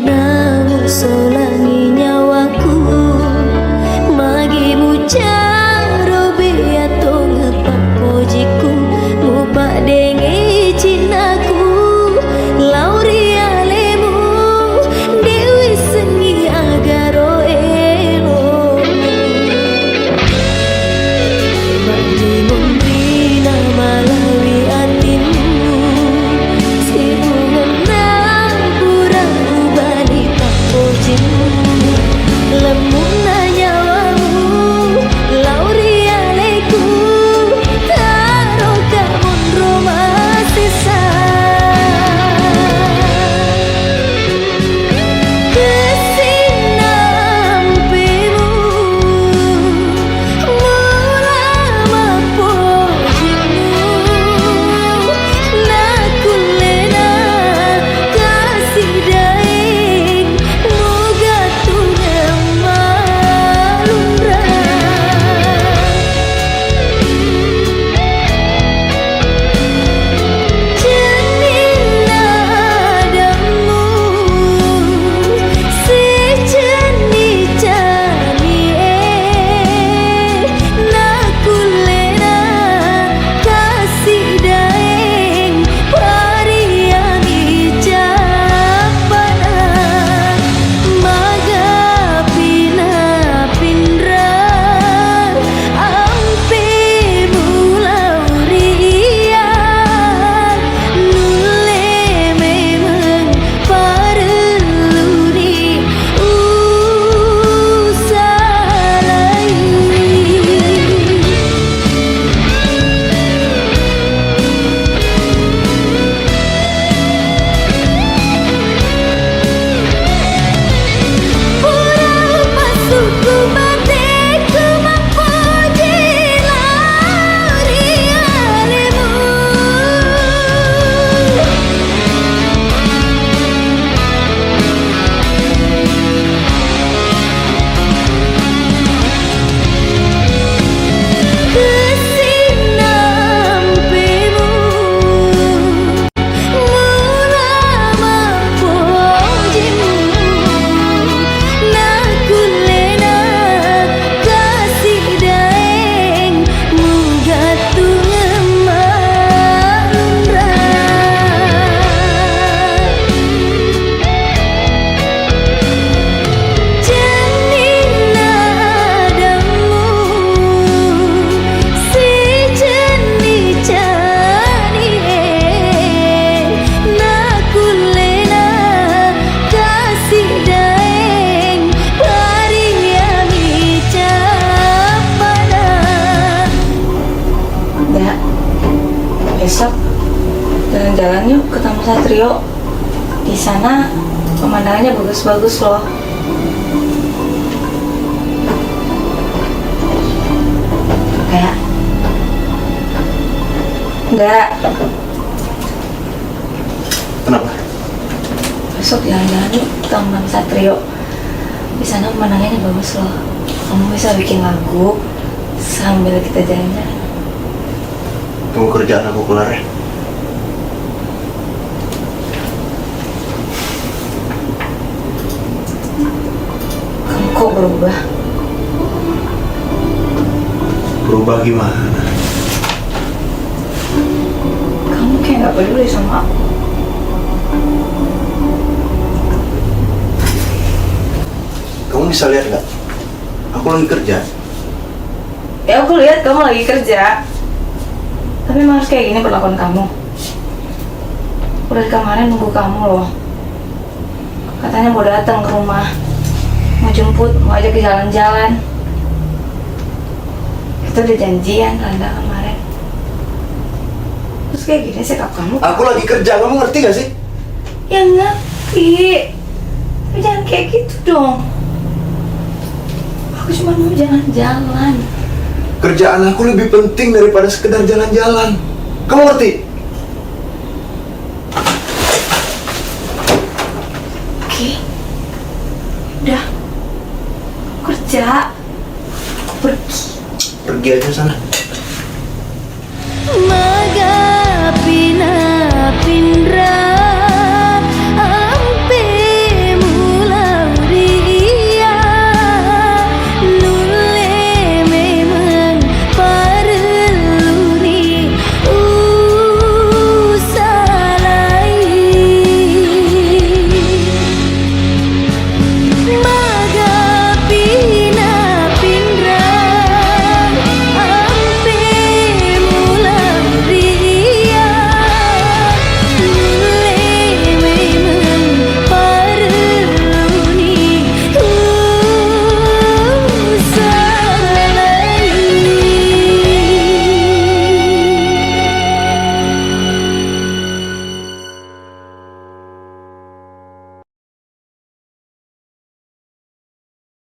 namu solangi nyawaku magimu caro beato ngepak pojiku mupak dengi cinaku lauri alemu dewi sengi agaro elo mandi membina malawi hatimu sibungan naburan ubani pak pojimu lemun nyawamu lauri aleku taro kamun roma sisa kesinampimu mulama pojimu nakulena kasih daing muga tunang malundra jenin nadamu sejeni cani nakulena kasih daing pariangi japana maga pina pindra ampe mulauria nule memang pareluni usalai pura pasuku bateku mampuji lauri alemu kesinampimu mulama pojimu nakulena kasih daeng muga tunang malundra jenin nadamu sejeni cani nakulena kasih daeng pariangi japana. Ya, besok jalan-jalan yuk ke Taman Satrio. Di sana pemandangannya bagus-bagus loh. Kayak enggak, Kenapa? besok jalan-jalan yuk ke Taman Satrio. Di sana pemandangannya bagus loh. Kamu bisa bikin lagu sambil kita jalan-jalan. Tunggu kerjaan aku kelar ya. Kamu kok berubah? Berubah gimana? Kamu kayak nggak peduli sama aku. Kamu bisa lihat nggak? Aku lagi kerja. Ya aku lihat kamu lagi kerja. Tapi emang harus kayak gini perlakuan kamu. Udah dari kemarin nunggu kamu loh. Katanya mau datang ke rumah, mau jemput, mau ajak ke jalan-jalan. Kita udah janjian Randa kemarin. Terus kayak gini sikap kamu. Aku lagi kerja, kamu ngerti gak sih? Ya ngerti. Tapi jangan kayak gitu dong. Aku cuma mau jalan-jalan. Kerjaan aku lebih penting daripada sekedar jalan-jalan. Kamu ngerti? Oke. Udah. Kerja. Pergi. Pergi aja sana.